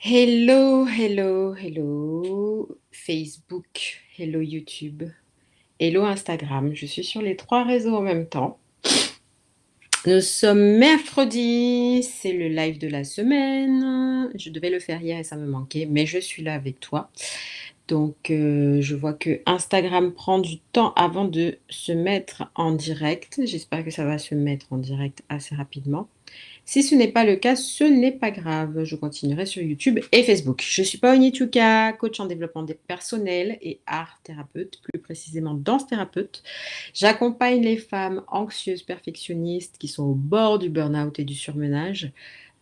Hello, hello, hello Facebook, hello YouTube, hello Instagram. Je suis sur les trois réseaux en même temps. Nous sommes mercredi, c'est le live de la semaine. Je devais le faire hier et ça me manquait, mais je suis là avec toi. Donc, je vois que Instagram prend du temps avant de se mettre en direct. J'espère que ça va se mettre en direct assez rapidement. Si ce n'est pas le cas, ce n'est pas grave. Je continuerai sur YouTube et Facebook. Je suis Paoni Chuka, coach en développement personnel et art thérapeute, plus précisément danse thérapeute. J'accompagne les femmes anxieuses, perfectionnistes qui sont au bord du burn-out et du surmenage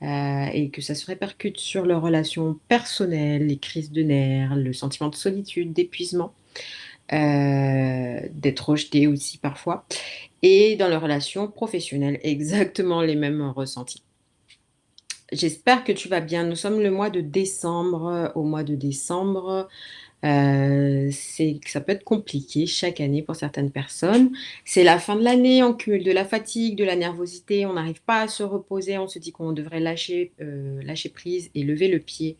et que ça se répercute sur leurs relations personnelles, les crises de nerfs, le sentiment de solitude, d'épuisement, d'être rejeté aussi parfois, et dans leurs relations professionnelles, exactement les mêmes ressentis. J'espère que tu vas bien. Nous sommes le mois de décembre. Au mois de décembre, ça peut être compliqué chaque année pour certaines personnes. C'est la fin de l'année, on cumule de la fatigue, de la nervosité, on n'arrive pas à se reposer, on se dit qu'on devrait lâcher prise et lever le pied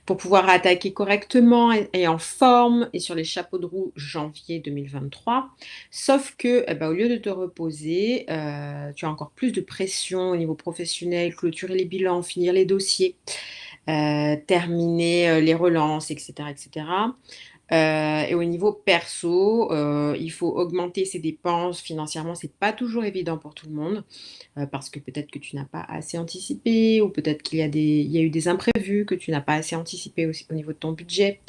pour pouvoir attaquer correctement et en forme et sur les chapeaux de roue janvier 2023. Sauf que, au lieu de te reposer, tu as encore plus de pression au niveau professionnel, clôturer les bilans, finir les dossiers, terminer les relances, etc., etc. Et au niveau perso, il faut augmenter ses dépenses financièrement. C'est pas toujours évident pour tout le monde parce que peut-être que tu n'as pas assez anticipé ou peut-être il y a eu des imprévus que tu n'as pas assez anticipé aussi au niveau de ton budget.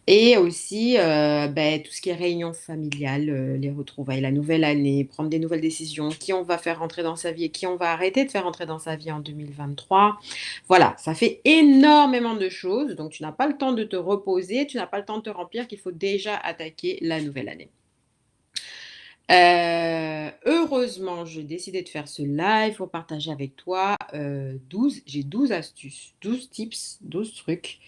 Et aussi, tout ce qui est réunion familiale, les retrouvailles, la nouvelle année, prendre des nouvelles décisions, qui on va faire rentrer dans sa vie et qui on va arrêter de faire rentrer dans sa vie en 2023. Voilà, ça fait énormément de choses, donc tu n'as pas le temps de te reposer, tu n'as pas le temps de te remplir qu'il faut déjà attaquer la nouvelle année. Heureusement, j'ai décidé de faire ce live pour partager avec toi 12 astuces, 12 tips, 12 trucs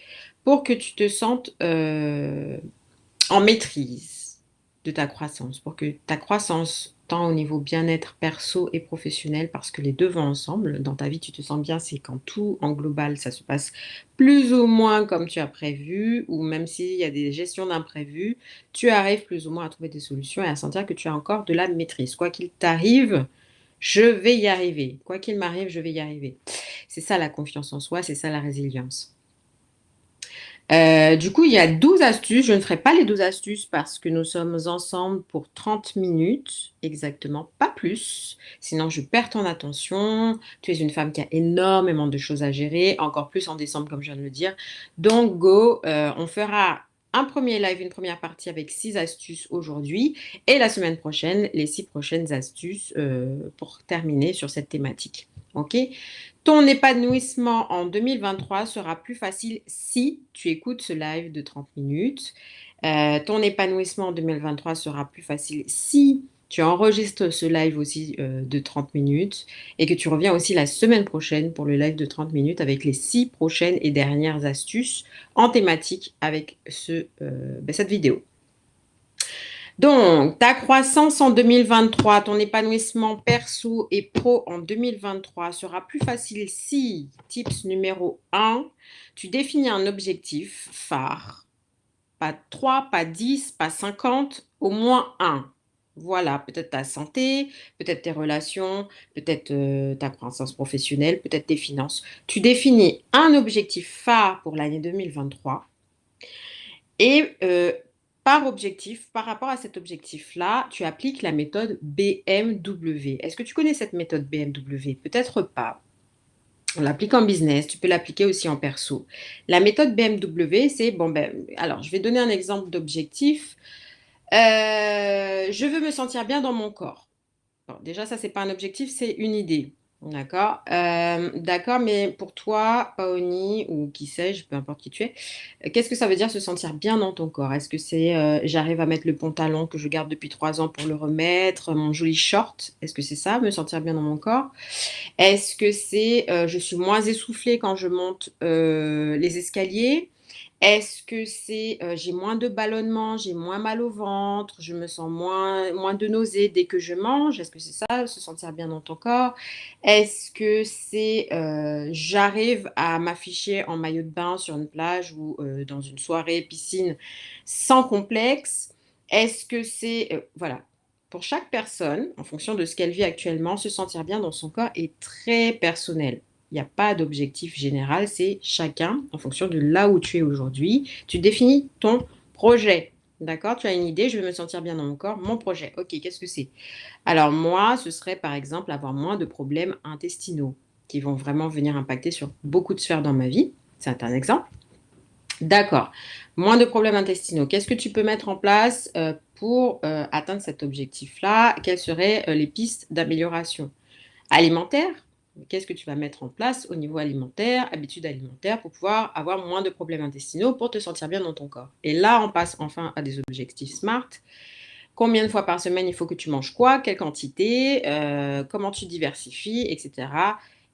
pour que tu te sentes en maîtrise de ta croissance, pour que ta croissance, tant au niveau bien-être perso et professionnel, parce que les deux vont ensemble, dans ta vie tu te sens bien, c'est quand tout en global, ça se passe plus ou moins comme tu as prévu, ou même s'il y a des gestions d'imprévus, tu arrives plus ou moins à trouver des solutions et à sentir que tu as encore de la maîtrise. Quoi qu'il t'arrive, je vais y arriver. Quoi qu'il m'arrive, je vais y arriver. C'est ça la confiance en soi, c'est ça la résilience. Du coup, il y a 12 astuces. Je ne ferai pas les 12 astuces parce que nous sommes ensemble pour 30 minutes exactement, pas plus. Sinon, je perds ton attention. Tu es une femme qui a énormément de choses à gérer, encore plus en décembre, comme je viens de le dire. Donc, go, on fera un premier live, une première partie avec 6 astuces aujourd'hui et la semaine prochaine, les 6 prochaines astuces pour terminer sur cette thématique. OK? Ton épanouissement en 2023 sera plus facile si tu écoutes ce live de 30 minutes. Ton épanouissement en 2023 sera plus facile si tu enregistres ce live aussi de 30 minutes et que tu reviens aussi la semaine prochaine pour le live de 30 minutes avec les 6 prochaines et dernières astuces en thématique avec cette vidéo. Donc, ta croissance en 2023, ton épanouissement perso et pro en 2023 sera plus facile si, tips numéro 1, tu définis un objectif phare. Pas 3, pas 10, pas 50, au moins un. Voilà, peut-être ta santé, peut-être tes relations, peut-être ta croissance professionnelle, peut-être tes finances. Tu définis un objectif phare pour l'année 2023 et par objectif, par rapport à cet objectif-là, tu appliques la méthode BMW. Est-ce que tu connais cette méthode BMW? Peut-être pas. On l'applique en business, tu peux l'appliquer aussi en perso. La méthode BMW, c'est, alors je vais donner un exemple d'objectif. Je veux me sentir bien dans mon corps. Bon, déjà, ça, c'est pas un objectif, c'est une idée. D'accord. D'accord, mais pour toi, Paoni, ou qui sais-je, peu importe qui tu es, qu'est-ce que ça veut dire se sentir bien dans ton corps? Est-ce que c'est j'arrive à mettre le pantalon que je garde depuis 3 ans pour le remettre, mon joli short? Est-ce que c'est ça, me sentir bien dans mon corps? Est-ce que c'est je suis moins essoufflée quand je monte les escaliers? Est-ce que c'est, j'ai moins de ballonnements, j'ai moins mal au ventre, je me sens moins de nausées dès que je mange? Est-ce que c'est ça, se sentir bien dans ton corps? Est-ce que c'est, j'arrive à m'afficher en maillot de bain sur une plage ou, dans une soirée piscine sans complexe? Est-ce que c'est, voilà. Pour chaque personne, en fonction de ce qu'elle vit actuellement, se sentir bien dans son corps est très personnel. Il n'y a pas d'objectif général, c'est chacun, en fonction de là où tu es aujourd'hui, tu définis ton projet. D'accord? Tu as une idée, je veux me sentir bien dans mon corps, mon projet. OK, qu'est-ce que c'est? Alors moi, ce serait par exemple avoir moins de problèmes intestinaux qui vont vraiment venir impacter sur beaucoup de sphères dans ma vie. C'est un exemple. D'accord. Moins de problèmes intestinaux. Qu'est-ce que tu peux mettre en place pour atteindre cet objectif-là? Quelles seraient les pistes d'amélioration? Alimentaire, qu'est-ce que tu vas mettre en place au niveau alimentaire, habitudes alimentaires pour pouvoir avoir moins de problèmes intestinaux pour te sentir bien dans ton corps. Et là, on passe enfin à des objectifs SMART. Combien de fois par semaine il faut que tu manges quoi? Quelle quantité? Comment tu diversifies? Etc.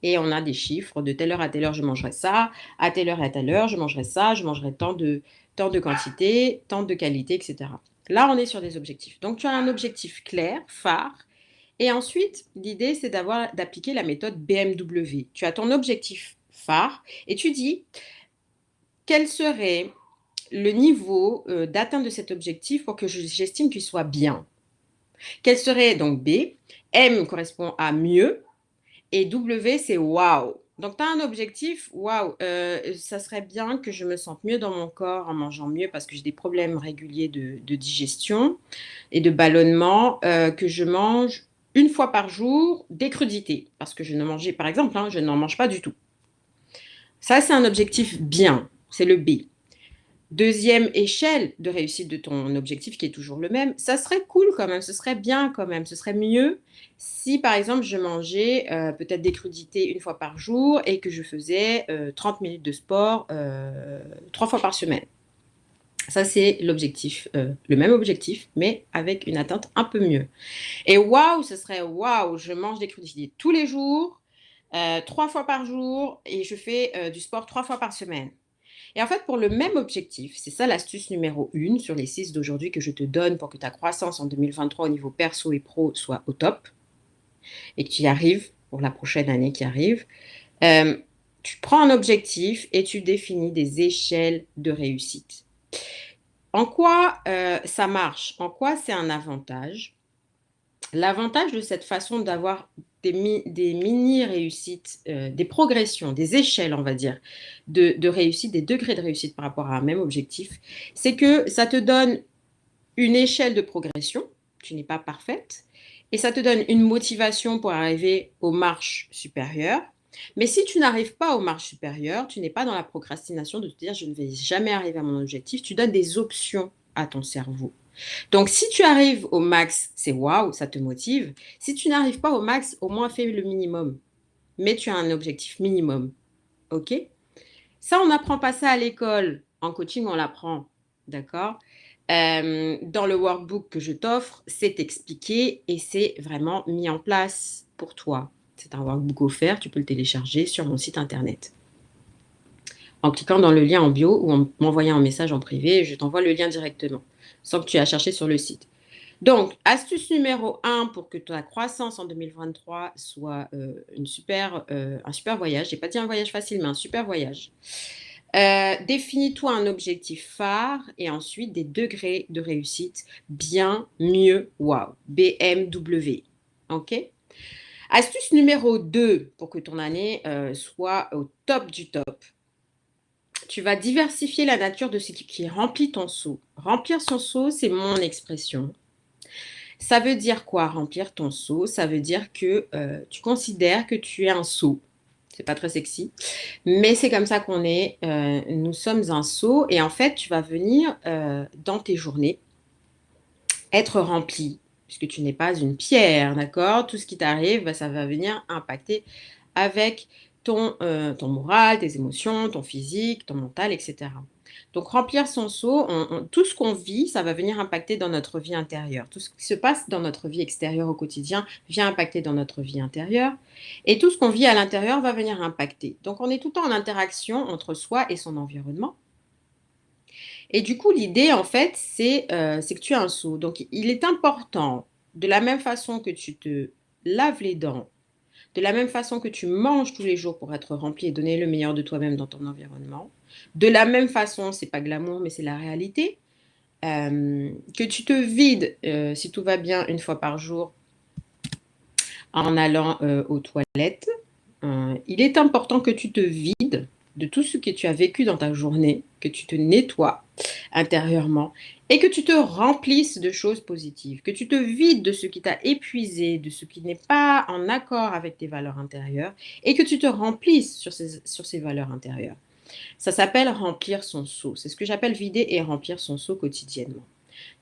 Et on a des chiffres. De telle heure à telle heure, je mangerai ça. À telle heure et à telle heure, je mangerai ça. Je mangerai tant de quantité, tant de qualité, etc. Là, on est sur des objectifs. Donc, tu as un objectif clair, phare, et ensuite, l'idée, c'est d'appliquer la méthode BMW. Tu as ton objectif phare et tu dis quel serait le niveau d'atteinte de cet objectif pour que j'estime qu'il soit bien. Quel serait donc B? M correspond à mieux et W, c'est waouh. Donc, tu as un objectif, waouh, ça serait bien que je me sente mieux dans mon corps en mangeant mieux parce que j'ai des problèmes réguliers de digestion et de ballonnement, que je mange une fois par jour des crudités. Parce que je ne mangeais, par exemple, je n'en mange pas du tout. Ça, c'est un objectif bien, c'est le B. Deuxième échelle de réussite de ton objectif, qui est toujours le même, ça serait cool quand même, ce serait bien quand même, ce serait mieux si, par exemple, je mangeais peut-être des crudités une fois par jour et que je faisais 30 minutes de sport 3 fois par semaine. Ça, c'est l'objectif, le même objectif, mais avec une atteinte un peu mieux. Et waouh, ce serait waouh, je mange des crudités tous les jours, 3 fois par jour et je fais du sport 3 fois par semaine. Et en fait, pour le même objectif, c'est ça l'astuce numéro 1 sur les 6 d'aujourd'hui que je te donne pour que ta croissance en 2023 au niveau perso et pro soit au top et que tu y arrives pour la prochaine année qui arrive. Tu prends un objectif et tu définis des échelles de réussite. En quoi ça marche? En quoi c'est un avantage? L'avantage de cette façon d'avoir des mini-réussites, des progressions, des échelles, on va dire, de réussite, des degrés de réussite par rapport à un même objectif, c'est que ça te donne une échelle de progression, tu n'es pas parfaite, et ça te donne une motivation pour arriver aux marches supérieures. Mais si tu n'arrives pas aux marches supérieures, tu n'es pas dans la procrastination de te dire je ne vais jamais arriver à mon objectif, tu donnes des options à ton cerveau. Donc, si tu arrives au max, c'est waouh, ça te motive. Si tu n'arrives pas au max, au moins fais le minimum. Mais tu as un objectif minimum. OK? Ça, on n'apprend pas ça à l'école. En coaching, on l'apprend. D'accord? Dans le workbook que je t'offre, c'est expliqué et c'est vraiment mis en place pour toi. C'est un workbook offert, tu peux le télécharger sur mon site internet. En cliquant dans le lien en bio ou en m'envoyant un message en privé, je t'envoie le lien directement, sans que tu aies à chercher sur le site. Donc, astuce numéro 1 pour que ta croissance en 2023 soit un super voyage. Je n'ai pas dit un voyage facile, mais un super voyage. Définis-toi un objectif phare et ensuite des degrés de réussite bien, mieux, wow. BMW. OK? Astuce numéro 2 pour que ton année soit au top du top. Tu vas diversifier la nature de ce qui remplit ton seau. Remplir son seau, c'est mon expression. Ça veut dire quoi, remplir ton seau? Ça veut dire que tu considères que tu es un seau. C'est pas très sexy, mais c'est comme ça qu'on est. Nous sommes un seau et en fait, tu vas venir dans tes journées être rempli, puisque tu n'es pas une pierre, d'accord? Tout ce qui t'arrive, ça va venir impacter avec ton moral, tes émotions, ton physique, ton mental, etc. Donc, remplir son seau, tout ce qu'on vit, ça va venir impacter dans notre vie intérieure. Tout ce qui se passe dans notre vie extérieure au quotidien vient impacter dans notre vie intérieure. Et tout ce qu'on vit à l'intérieur va venir impacter. Donc, on est tout le temps en interaction entre soi et son environnement. Et du coup, l'idée, en fait, c'est que tu as un seau. Donc, il est important, de la même façon que tu te laves les dents, de la même façon que tu manges tous les jours pour être rempli et donner le meilleur de toi-même dans ton environnement, de la même façon, c'est pas glamour, mais c'est la réalité, que tu te vides, si tout va bien, une fois par jour en allant aux toilettes. Il est important que tu te vides de tout ce que tu as vécu dans ta journée, que tu te nettoies intérieurement et que tu te remplisses de choses positives, que tu te vides de ce qui t'a épuisé, de ce qui n'est pas en accord avec tes valeurs intérieures et que tu te remplisses sur ces valeurs intérieures. Ça s'appelle remplir son seau. C'est ce que j'appelle vider et remplir son seau quotidiennement.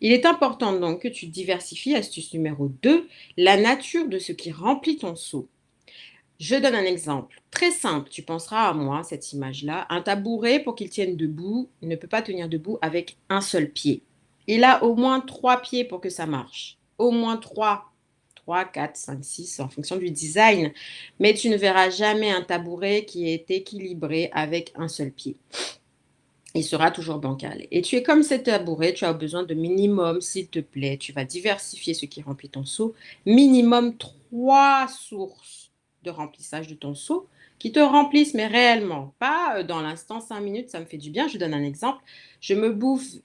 Il est important donc que tu diversifies, astuce numéro 2, la nature de ce qui remplit ton seau. Je donne un exemple très simple. Tu penseras à moi, cette image-là. Un tabouret, pour qu'il tienne debout, ne peut pas tenir debout avec un seul pied. Il a au moins 3 pieds pour que ça marche. Au moins 3. 3, 4, 5, 6, en fonction du design. Mais tu ne verras jamais un tabouret qui est équilibré avec un seul pied. Il sera toujours bancal. Et tu es comme cet tabouret, tu as besoin de minimum, s'il te plaît, tu vas diversifier ce qui remplit ton seau, minimum 3 sources de remplissage de ton seau qui te remplissent, mais réellement, pas dans l'instant 5 minutes, ça me fait du bien. Je donne un exemple. Je me bouffe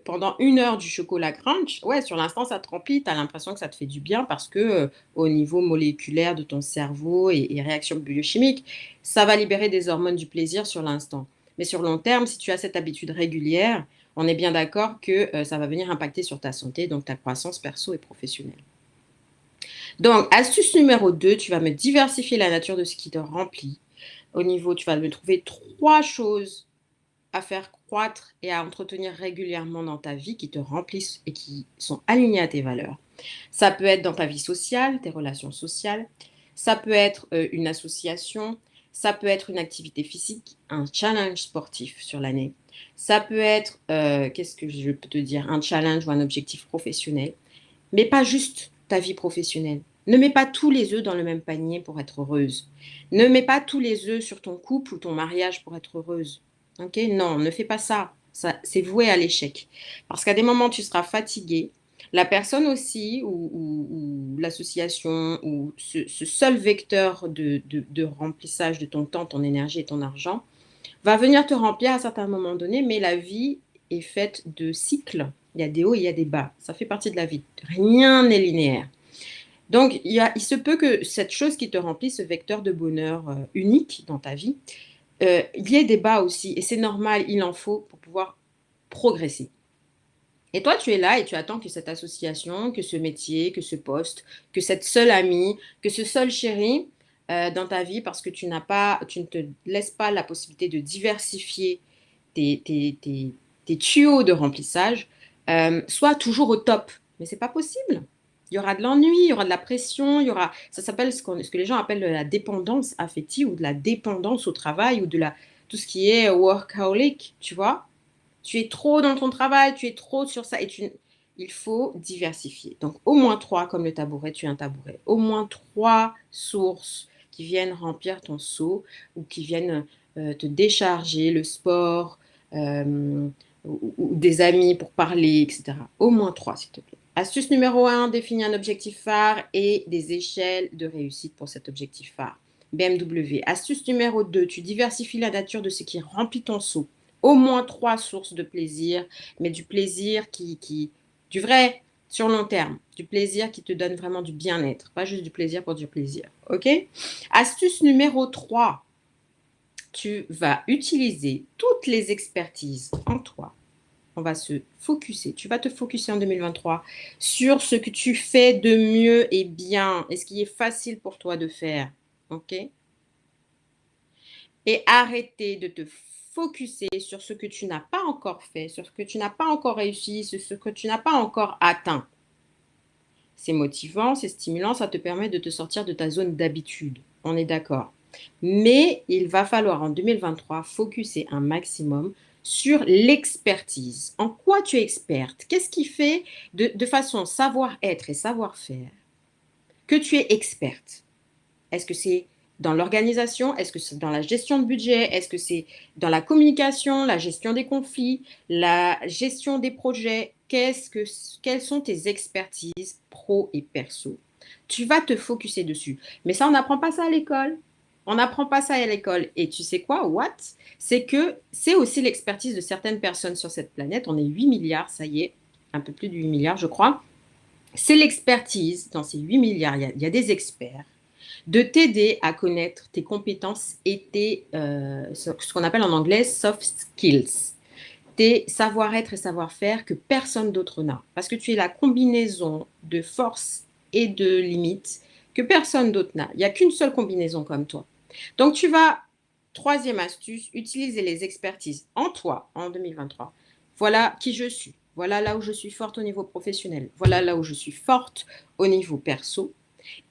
pendant 1 heure du chocolat crunch. Ouais, sur l'instant, ça te remplit. Tu as l'impression que ça te fait du bien parce que au niveau moléculaire de ton cerveau et réaction biochimique, ça va libérer des hormones du plaisir sur l'instant. Mais sur long terme, si tu as cette habitude régulière, on est bien d'accord que ça va venir impacter sur ta santé, donc ta croissance perso et professionnelle. Donc, astuce numéro 2, tu vas me diversifier la nature de ce qui te remplit. Au niveau, tu vas me trouver 3 choses à faire croître et à entretenir régulièrement dans ta vie qui te remplissent et qui sont alignées à tes valeurs. Ça peut être dans ta vie sociale, tes relations sociales. Ça peut être une association. Ça peut être une activité physique, un challenge sportif sur l'année. Ça peut être, qu'est-ce que je peux te dire, un challenge ou un objectif professionnel. Mais pas juste ta vie professionnelle. Ne mets pas tous les œufs dans le même panier pour être heureuse. Ne mets pas tous les œufs sur ton couple ou ton mariage pour être heureuse. Ok? Non, ne fais pas ça. Ça, c'est voué à l'échec. Parce qu'à des moments, tu seras fatigué. La personne aussi, ou l'association, ou ce seul vecteur de remplissage de ton temps, ton énergie et ton argent, va venir te remplir à certains moments donnés, mais la vie est faite de cycles. Il y a des hauts et il y a des bas. Ça fait partie de la vie. Rien n'est linéaire. Donc, il se peut que cette chose qui te remplit, ce vecteur de bonheur unique dans ta vie, il y ait des bas aussi. Et c'est normal, il en faut pour pouvoir progresser. Et toi, tu es là et tu attends que cette association, que ce métier, que ce poste, que cette seule amie, que ce seul chéri dans ta vie, parce que tu ne te laisses pas la possibilité de diversifier tes tuyaux de remplissage, soit toujours au top. Mais c'est pas possible. Il y aura de l'ennui, il y aura de la pression, ça s'appelle ce que les gens appellent de la dépendance affective ou de la dépendance au travail ou tout ce qui est workaholic, tu vois. Tu es trop dans ton travail, tu es trop sur ça il faut diversifier. Donc, au moins 3, comme le tabouret, tu es un tabouret. Au moins 3 sources qui viennent remplir ton seau ou qui viennent te décharger, le sport ou des amis pour parler, etc. Au moins 3, s'il te plaît. Astuce numéro 1, définis un objectif phare et des échelles de réussite pour cet objectif phare. BMW. Astuce numéro 2, tu diversifies la nature de ce qui remplit ton seau. Au moins 3 sources de plaisir, mais du plaisir du vrai, sur long terme, du plaisir qui te donne vraiment du bien-être, pas juste du plaisir pour du plaisir, ok? Astuce numéro 3, tu vas utiliser toutes les expertises en toi. On va se focuser, tu vas te focuser en 2023 sur ce que tu fais de mieux et bien, et ce qui est facile pour toi de faire, ok? Et arrêter de te focuser sur ce que tu n'as pas encore fait, sur ce que tu n'as pas encore réussi, sur ce que tu n'as pas encore atteint. C'est motivant, c'est stimulant, ça te permet de te sortir de ta zone d'habitude. On est d'accord. Mais il va falloir en 2023 focuser un maximum sur l'expertise. En quoi tu es experte? Qu'est-ce qui fait de façon savoir-être et savoir-faire que tu es experte? Est-ce que c'est dans l'organisation? Est-ce que c'est dans la gestion de budget? Est-ce que c'est dans la communication, la gestion des conflits, la gestion des projets? Quelles sont tes expertises pro et perso? Tu vas te focuser dessus. Mais ça, on n'apprend pas ça à l'école. On n'apprend pas ça à l'école. Et tu sais quoi? What? C'est que c'est aussi l'expertise de certaines personnes sur cette planète. On est 8 milliards, ça y est, un peu plus de 8 milliards, je crois. C'est l'expertise dans ces 8 milliards. Il y a des experts de t'aider à connaître tes compétences et ce qu'on appelle en anglais soft skills, tes savoir-être et savoir-faire que personne d'autre n'a. Parce que tu es la combinaison de force et de limites que personne d'autre n'a. Il n'y a qu'une seule combinaison comme toi. Donc tu vas, troisième astuce, utiliser les expertises en toi en 2023. Voilà qui je suis. Voilà là où je suis forte au niveau professionnel. Voilà là où je suis forte au niveau perso.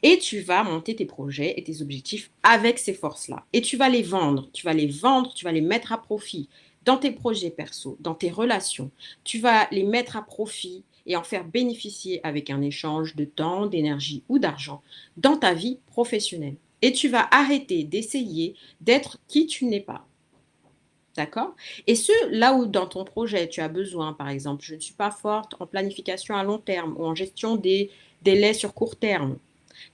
Et tu vas monter tes projets et tes objectifs avec ces forces-là. Et tu vas les vendre. Tu vas les vendre, tu vas les mettre à profit dans tes projets perso, dans tes relations. Tu vas les mettre à profit et en faire bénéficier avec un échange de temps, d'énergie ou d'argent dans ta vie professionnelle. Et tu vas arrêter d'essayer d'être qui tu n'es pas. D'accord? Et ce, là où dans ton projet, tu as besoin, par exemple, je ne suis pas forte en planification à long terme ou en gestion des délais sur court terme.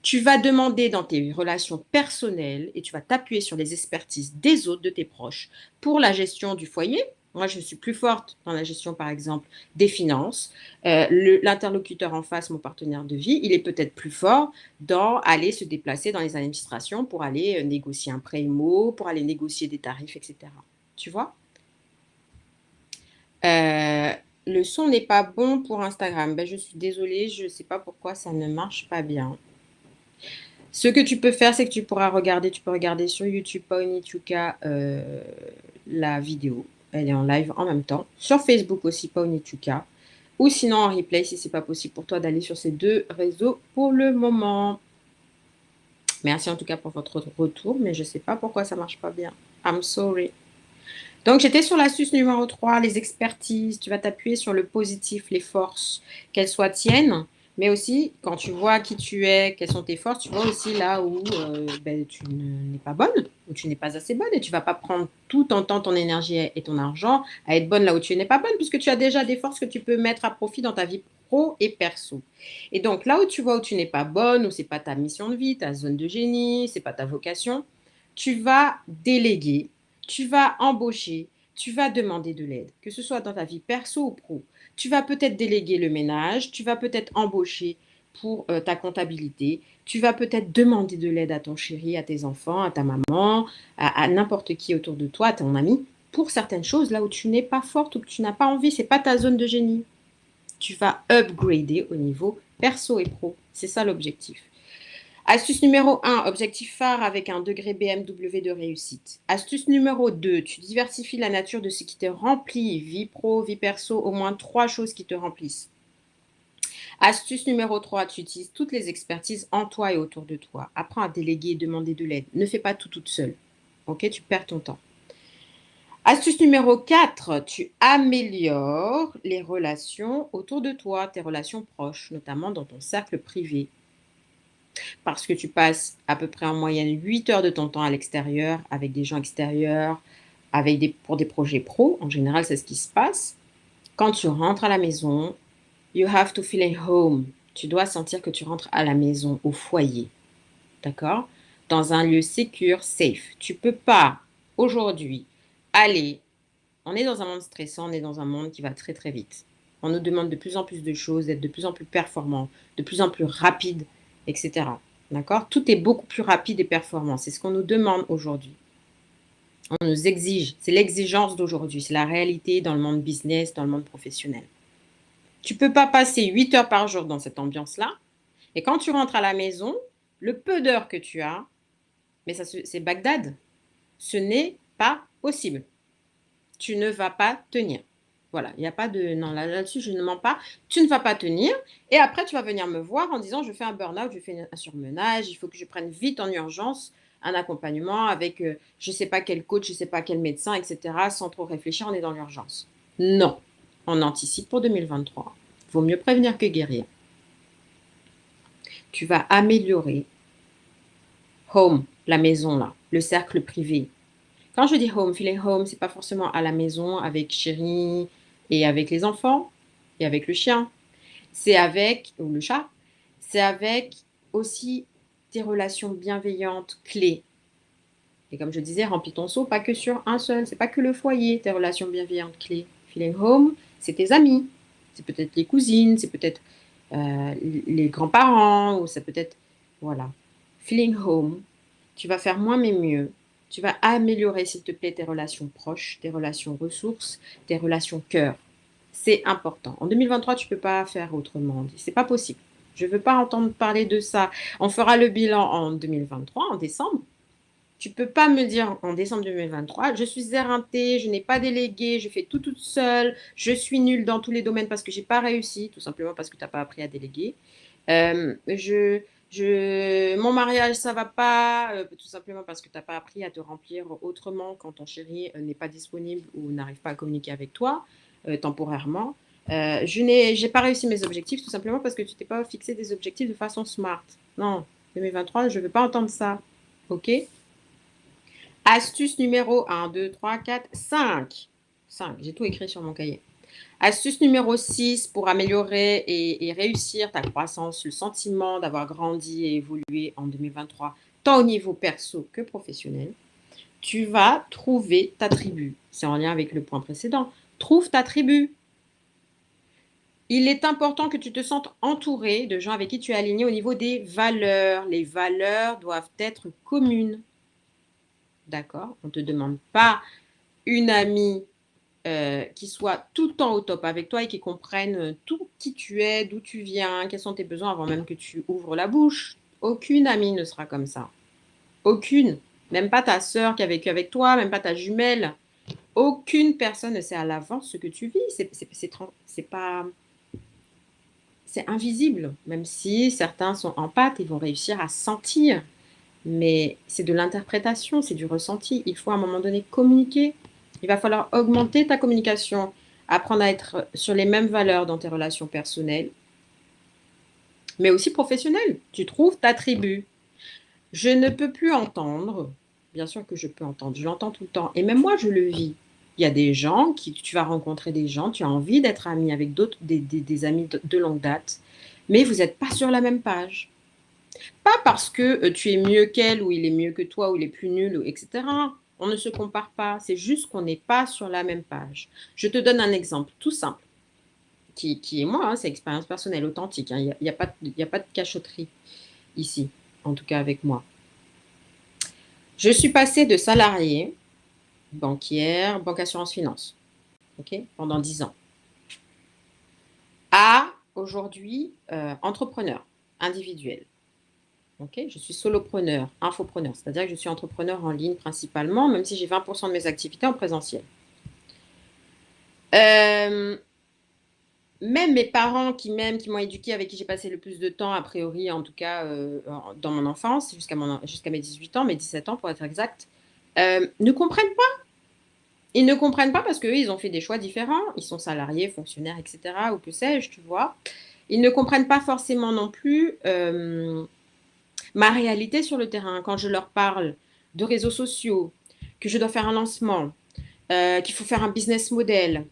Tu vas demander dans tes relations personnelles et tu vas t'appuyer sur les expertises des autres, de tes proches, pour la gestion du foyer. Moi, je suis plus forte dans la gestion, par exemple, des finances. L'interlocuteur en face, mon partenaire de vie, il est peut-être plus fort dans aller se déplacer dans les administrations pour aller négocier un prêt IMO, pour aller négocier des tarifs, etc. Tu vois? Euh, le son n'est pas bon pour Instagram. Ben, je suis désolée, je ne sais pas pourquoi ça ne marche pas bien. Ce que tu peux faire, c'est que tu peux regarder sur YouTube Paonituka la vidéo. Elle est en live en même temps. Sur Facebook aussi, Paonituka. Ou sinon en replay, si ce n'est pas possible pour toi d'aller sur ces deux réseaux pour le moment. Merci en tout cas pour votre retour, mais je ne sais pas pourquoi ça ne marche pas bien. I'm sorry. Donc, j'étais sur l'astuce numéro 3, les expertises. Tu vas t'appuyer sur le positif, les forces, qu'elles soient tiennes, mais aussi quand tu vois qui tu es, quelles sont tes forces, tu vois aussi là où tu n'es pas bonne, où tu n'es pas assez bonne et tu ne vas pas prendre tout ton temps, ton énergie et ton argent à être bonne là où tu n'es pas bonne, puisque tu as déjà des forces que tu peux mettre à profit dans ta vie pro et perso. Et donc, là où tu vois où tu n'es pas bonne, où ce n'est pas ta mission de vie, ta zone de génie, ce n'est pas ta vocation, tu vas déléguer, tu vas embaucher, tu vas demander de l'aide, que ce soit dans ta vie perso ou pro. Tu vas peut-être déléguer le ménage, tu vas peut-être embaucher pour ta comptabilité, tu vas peut-être demander de l'aide à ton chéri, à tes enfants, à ta maman, à n'importe qui autour de toi, à ton ami, pour certaines choses là où tu n'es pas forte ou que tu n'as pas envie, c'est pas ta zone de génie. Tu vas upgrader au niveau perso et pro. C'est ça l'objectif. Astuce numéro 1, objectif phare avec un degré BMW de réussite. Astuce numéro 2, tu diversifies la nature de ce qui te remplit, vie pro, vie perso, au moins 3 choses qui te remplissent. Astuce numéro 3, tu utilises toutes les expertises en toi et autour de toi. Apprends à déléguer et demander de l'aide. Ne fais pas tout toute seule. Ok, tu perds ton temps. Astuce numéro 4, tu améliores les relations autour de toi, tes relations proches, notamment dans ton cercle privé. Parce que tu passes à peu près en moyenne 8 heures de ton temps à l'extérieur, avec des gens extérieurs, pour des projets pro. En général, c'est ce qui se passe. Quand tu rentres à la maison, you have to feel at home. Tu dois sentir que tu rentres à la maison, au foyer. D'accord? Dans un lieu secure, safe. Tu peux pas, aujourd'hui, aller. On est dans un monde stressant, on est dans un monde qui va très très vite. On nous demande de plus en plus de choses, d'être de plus en plus performant, de plus en plus rapide, etc. D'accord? Tout est beaucoup plus rapide et performant. C'est ce qu'on nous demande aujourd'hui. On nous exige. C'est l'exigence d'aujourd'hui. C'est la réalité dans le monde business, dans le monde professionnel. Tu ne peux pas passer 8 heures par jour dans cette ambiance-là. Et quand tu rentres à la maison, le peu d'heures que tu as, mais ça, c'est Bagdad. Ce n'est pas possible. Tu ne vas pas tenir. Voilà, il n'y a pas de... Non, là-dessus, je ne mens pas. Tu ne vas pas tenir. Et après, tu vas venir me voir en disant, je fais un burn-out, je fais un surmenage, il faut que je prenne vite en urgence un accompagnement avec je ne sais pas quel coach, je ne sais pas quel médecin, etc. Sans trop réfléchir, on est dans l'urgence. Non, on anticipe pour 2023. Vaut mieux prévenir que guérir. Tu vas améliorer Home, la maison là, le cercle privé. Quand je dis home, feeling home, c'est pas forcément à la maison avec chérie et avec les enfants et avec le chien. C'est avec, ou le chat, c'est avec aussi tes relations bienveillantes clés. Et comme je disais, remplis ton seau, pas que sur un seul, c'est pas que le foyer, tes relations bienveillantes clés. Feeling home, c'est tes amis, c'est peut-être les cousines, c'est peut-être les grands-parents, ou c'est peut-être, voilà. Feeling home, tu vas faire moins mais mieux. Tu vas améliorer, s'il te plaît, tes relations proches, tes relations ressources, tes relations cœur. C'est important. En 2023, tu ne peux pas faire autrement. C'est pas possible. Je ne veux pas entendre parler de ça. On fera le bilan en 2023, en décembre. Tu ne peux pas me dire en décembre 2023, je suis éreintée, je n'ai pas délégué, je fais tout toute seule, je suis nulle dans tous les domaines parce que je n'ai pas réussi, tout simplement parce que tu n'as pas appris à déléguer. Euh, je, mon mariage, ça va pas, tout simplement parce que tu n'as pas appris à te remplir autrement quand ton chéri n'est pas disponible ou n'arrive pas à communiquer avec toi temporairement. J'ai pas réussi mes objectifs tout simplement parce que tu t'es pas fixé des objectifs de façon smart. Non, 2023, je ne veux pas entendre ça. OK? Astuce numéro 1, 2, 3, 4, 5. 5, j'ai tout écrit sur mon cahier. Astuce numéro 6 pour améliorer et réussir ta croissance, le sentiment d'avoir grandi et évolué en 2023, tant au niveau perso que professionnel. Tu vas trouver ta tribu. C'est en lien avec le point précédent. Trouve ta tribu. Il est important que tu te sentes entouré de gens avec qui tu es aligné au niveau des valeurs. Les valeurs doivent être communes. D'accord? On ne te demande pas une amie qui soit tout le temps au top avec toi et qui comprenne tout qui tu es, d'où tu viens, quels sont tes besoins avant même que tu ouvres la bouche. Aucune amie ne sera comme ça. Aucune. Même pas ta sœur qui a vécu avec toi, même pas ta jumelle. Aucune personne ne sait à l'avance ce que tu vis. C'est pas... C'est invisible. Même si certains sont empathes, ils vont réussir à sentir. Mais c'est de l'interprétation, c'est du ressenti. Il faut à un moment donné communiquer. Il va falloir augmenter ta communication, apprendre à être sur les mêmes valeurs dans tes relations personnelles, mais aussi professionnelles. Tu trouves ta tribu. Je ne peux plus entendre, bien sûr que je peux entendre, je l'entends tout le temps, et même moi je le vis. Il y a des gens qui, tu vas rencontrer des gens, tu as envie d'être ami avec d'autres, des amis de longue date, mais vous n'êtes pas sur la même page. Pas parce que tu es mieux qu'elle ou il est mieux que toi ou il est plus nul, etc. On ne se compare pas. C'est juste qu'on n'est pas sur la même page. Je te donne un exemple tout simple, qui est moi, hein, c'est expérience personnelle, authentique. Il n'y a, a pas de cachotterie ici, en tout cas avec moi. Je suis passée de salarié, banquière, banque assurance finance, pendant 10 ans, à aujourd'hui entrepreneur individuel. Okay, je suis solopreneur, infopreneur, c'est-à-dire que je suis entrepreneur en ligne principalement, même si j'ai 20% de mes activités en présentiel. Même mes parents qui m'aiment, qui m'ont éduqué, avec qui j'ai passé le plus de temps, a priori, en tout cas dans mon enfance, jusqu'à mes 18 ans, mes 17 ans pour être exact, ne comprennent pas. Ils ne comprennent pas parce qu'eux, ils ont fait des choix différents. Ils sont salariés, fonctionnaires, etc. Ou que sais-je, tu vois. Ils ne comprennent pas forcément non plus ma réalité sur le terrain. Quand je leur parle de réseaux sociaux, que je dois faire un lancement, qu'il faut faire un business model.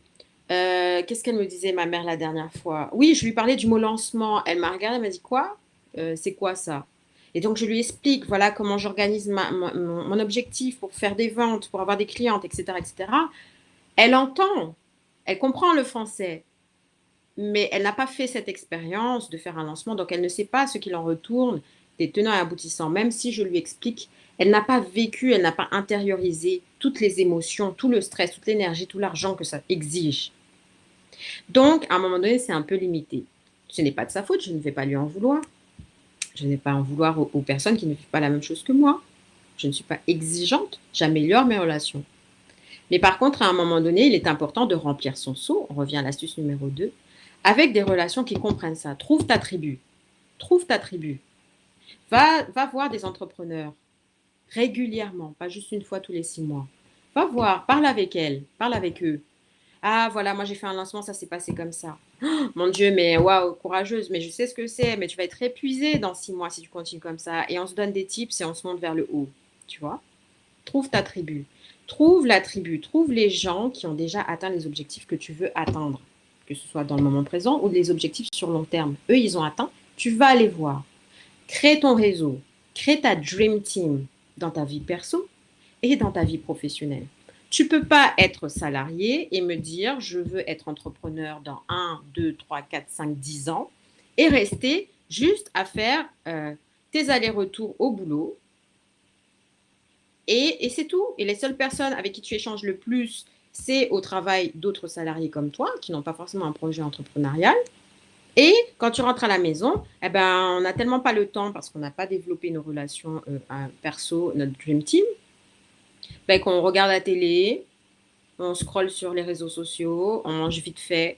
Qu'est-ce qu'elle me disait, ma mère, la dernière fois? Oui, je lui parlais du mot lancement. Elle m'a regardée, elle m'a dit quoi? C'est quoi ça? Et donc, je lui explique, voilà comment j'organise mon objectif pour faire des ventes, pour avoir des clientes, etc., etc. Elle entend, elle comprend le français, mais elle n'a pas fait cette expérience de faire un lancement, donc elle ne sait pas ce qu'il en retourne des tenants et aboutissants. Même si je lui explique, elle n'a pas vécu, elle n'a pas intériorisé toutes les émotions, tout le stress, toute l'énergie, tout l'argent que ça exige. Donc, à un moment donné, c'est un peu limité. Ce n'est pas de sa faute, je ne vais pas lui en vouloir. Je ne vais pas en vouloir aux personnes qui ne vivent pas la même chose que moi. Je ne suis pas exigeante, j'améliore mes relations. Mais par contre, à un moment donné, il est important de remplir son seau, on revient à l'astuce numéro 2, avec des relations qui comprennent ça. Trouve ta tribu. Trouve ta tribu. Va voir des entrepreneurs régulièrement, pas juste une fois tous les 6 mois. Va voir, parle avec elles, parle avec eux. Ah, voilà, moi j'ai fait un lancement, ça s'est passé comme ça. Mon Dieu, mais waouh, courageuse, mais je sais ce que c'est, mais tu vas être épuisée dans 6 mois si tu continues comme ça. Et on se donne des tips et on se monte vers le haut, tu vois. Trouve ta tribu. Trouve la tribu. Trouve les gens qui ont déjà atteint les objectifs que tu veux atteindre, que ce soit dans le moment présent ou des objectifs sur long terme. Eux, ils ont atteint. Tu vas les voir. Crée ton réseau. Crée ta dream team dans ta vie perso et dans ta vie professionnelle. Tu ne peux pas être salarié et me dire je veux être entrepreneur dans 1, 2, 3, 4, 5, 10 ans et rester juste à faire tes allers-retours au boulot et c'est tout. Et les seules personnes avec qui tu échanges le plus, c'est au travail d'autres salariés comme toi qui n'ont pas forcément un projet entrepreneurial. Et quand tu rentres à la maison, eh ben, on n'a tellement pas le temps parce qu'on n'a pas développé nos relations perso, notre dream team, ben, qu'on regarde la télé, on scrolle sur les réseaux sociaux, on mange vite fait,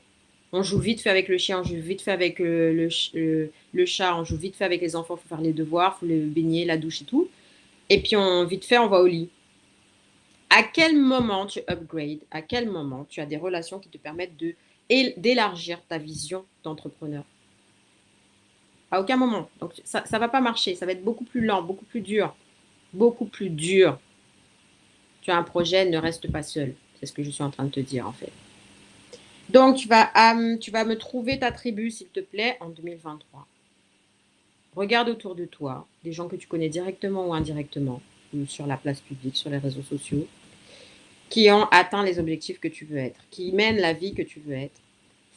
on joue vite fait avec le chien, on joue vite fait avec le chat, on joue vite fait avec les enfants, il faut faire les devoirs, il faut le baigner, la douche et tout. Et puis vite fait, on va au lit. À quel moment tu upgrades? À quel moment tu as des relations qui te permettent d'élargir ta vision d'entrepreneur? À aucun moment. Donc ça ne va pas marcher, ça va être beaucoup plus lent, beaucoup plus dur. Beaucoup plus dur. Tu as un projet, ne reste pas seul. C'est ce que je suis en train de te dire en fait. Donc, tu vas me trouver ta tribu, s'il te plaît, en 2023. Regarde autour de toi, des gens que tu connais directement ou indirectement, ou sur la place publique, sur les réseaux sociaux, qui ont atteint les objectifs que tu veux être, qui mènent la vie que tu veux être.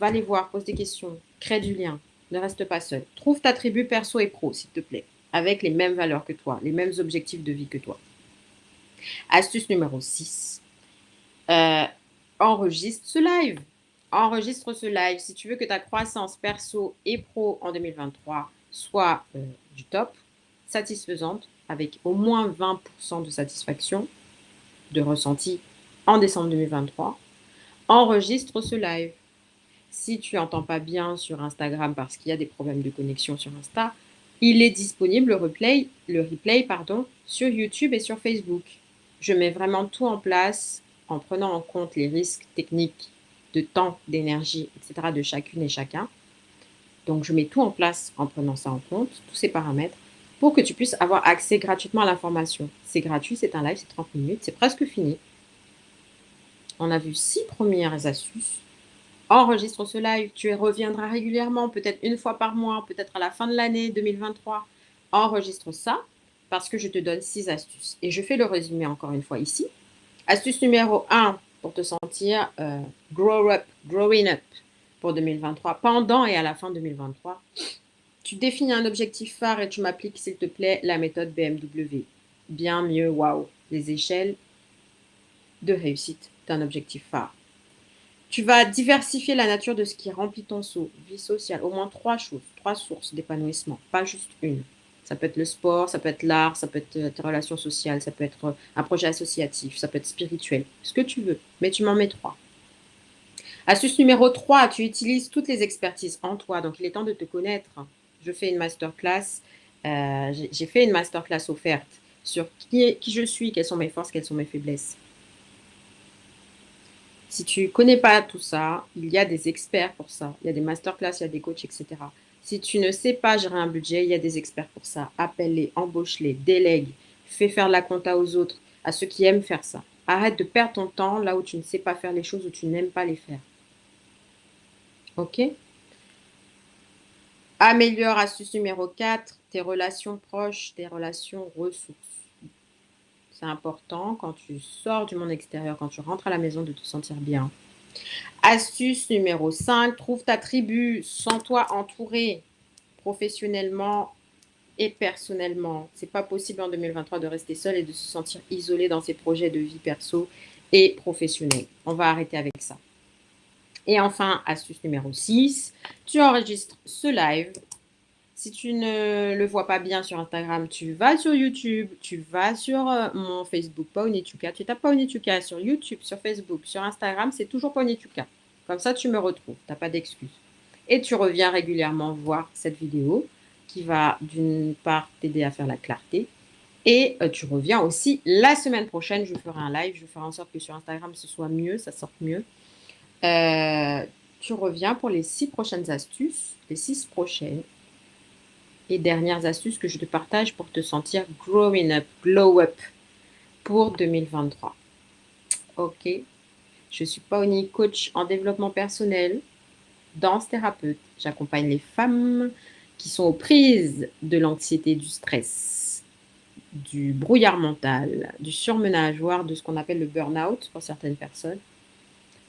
Va les voir, pose des questions, crée du lien. Ne reste pas seul. Trouve ta tribu perso et pro, s'il te plaît, avec les mêmes valeurs que toi, les mêmes objectifs de vie que toi. Astuce numéro 6. Enregistre ce live. Enregistre ce live. Si tu veux que ta croissance perso et pro en 2023 soit du top, satisfaisante, avec au moins 20% de satisfaction, de ressenti en décembre 2023, enregistre ce live. Si tu n'entends pas bien sur Instagram parce qu'il y a des problèmes de connexion sur Insta, il est disponible le replay sur YouTube et sur Facebook. Je mets vraiment tout en place en prenant en compte les risques techniques de temps, d'énergie, etc. de chacune et chacun. Donc, je mets tout en place en prenant ça en compte, tous ces paramètres, pour que tu puisses avoir accès gratuitement à l'information. C'est gratuit, c'est un live, c'est 30 minutes, c'est presque fini. On a vu 6 premières astuces. Enregistre ce live, tu y reviendras régulièrement, peut-être une fois par mois, peut-être à la fin de l'année 2023. Enregistre ça parce que je te donne 6 astuces. Et je fais le résumé encore une fois ici. Astuce numéro 1 pour te sentir growing up pour 2023, pendant et à la fin 2023. Tu définis un objectif phare et tu m'appliques, s'il te plaît, la méthode BMW. Bien mieux, waouh, les échelles de réussite d'un objectif phare. Tu vas diversifier la nature de ce qui remplit ton seau, vie sociale, au moins 3 choses, 3 sources d'épanouissement, pas juste une. Ça peut être le sport, ça peut être l'art, ça peut être tes relations sociales, ça peut être un projet associatif, ça peut être spirituel, ce que tu veux, mais tu m'en mets 3. Astuce numéro 3, tu utilises toutes les expertises en toi, donc il est temps de te connaître. Je fais une masterclass, j'ai fait une masterclass offerte sur qui je suis, quelles sont mes forces, quelles sont mes faiblesses. Si tu ne connais pas tout ça, il y a des experts pour ça. Il y a des masterclass, il y a des coachs, etc. Si tu ne sais pas gérer un budget, il y a des experts pour ça. Appelle-les, embauche-les, délègue, fais faire la compta aux autres, à ceux qui aiment faire ça. Arrête de perdre ton temps là où tu ne sais pas faire les choses, où tu n'aimes pas les faire. OK? Améliore astuce numéro 4, tes relations proches, tes relations ressources. C'est important quand tu sors du monde extérieur, quand tu rentres à la maison, de te sentir bien. Astuce numéro 5, trouve ta tribu, sens-toi entouré professionnellement et personnellement. C'est pas possible en 2023 de rester seul et de se sentir isolé dans ses projets de vie perso et professionnelle. On va arrêter avec ça. Et enfin, astuce numéro 6, tu enregistres ce live. Si tu ne le vois pas bien sur Instagram, tu vas sur YouTube, tu vas sur mon Facebook, Paonituka. Tu tapes Paonituka sur YouTube, sur Facebook, sur Instagram, c'est toujours Paonituka. Comme ça, tu me retrouves, tu n'as pas d'excuses. Et tu reviens régulièrement voir cette vidéo qui va d'une part t'aider à faire la clarté. Et tu reviens aussi la semaine prochaine, je ferai un live, je ferai en sorte que sur Instagram, ce soit mieux, ça sorte mieux. tu reviens pour les 6 prochaines astuces, les 6 prochaines et dernières astuces que je te partage pour te sentir growing up, glow up pour 2023. Ok, je suis Paoni, coach en développement personnel, danse thérapeute. J'accompagne les femmes qui sont aux prises de l'anxiété, du stress, du brouillard mental, du surmenage, voire de ce qu'on appelle le burn-out pour certaines personnes,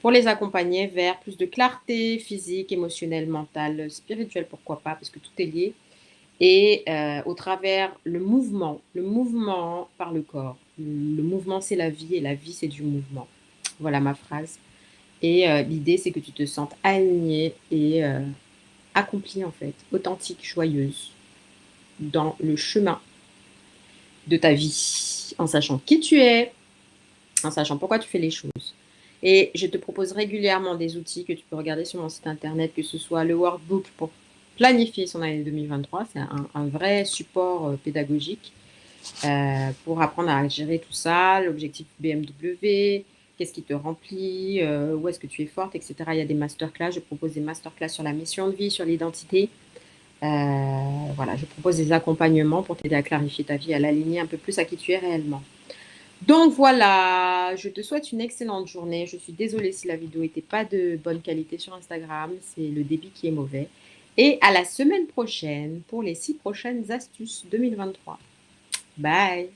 pour les accompagner vers plus de clarté physique, émotionnelle, mentale, spirituelle, pourquoi pas, parce que tout est lié, et au travers le mouvement par le corps. Le mouvement, c'est la vie, et la vie, c'est du mouvement. Voilà ma phrase. Et l'idée, c'est que tu te sentes alignée et accomplie, en fait, authentique, joyeuse, dans le chemin de ta vie, en sachant qui tu es, en sachant pourquoi tu fais les choses. Et je te propose régulièrement des outils que tu peux regarder sur mon site internet, que ce soit le workbook pour planifier son année 2023, c'est un vrai support pédagogique pour apprendre à gérer tout ça, l'objectif BMW, qu'est-ce qui te remplit, où est-ce que tu es forte, etc. Il y a des masterclass, je propose des masterclass sur la mission de vie, sur l'identité. Voilà, je propose des accompagnements pour t'aider à clarifier ta vie, à l'aligner un peu plus à qui tu es réellement. Donc voilà, je te souhaite une excellente journée. Je suis désolée si la vidéo n'était pas de bonne qualité sur Instagram, c'est le débit qui est mauvais. Et à la semaine prochaine pour les 6 prochaines astuces 2023. Bye!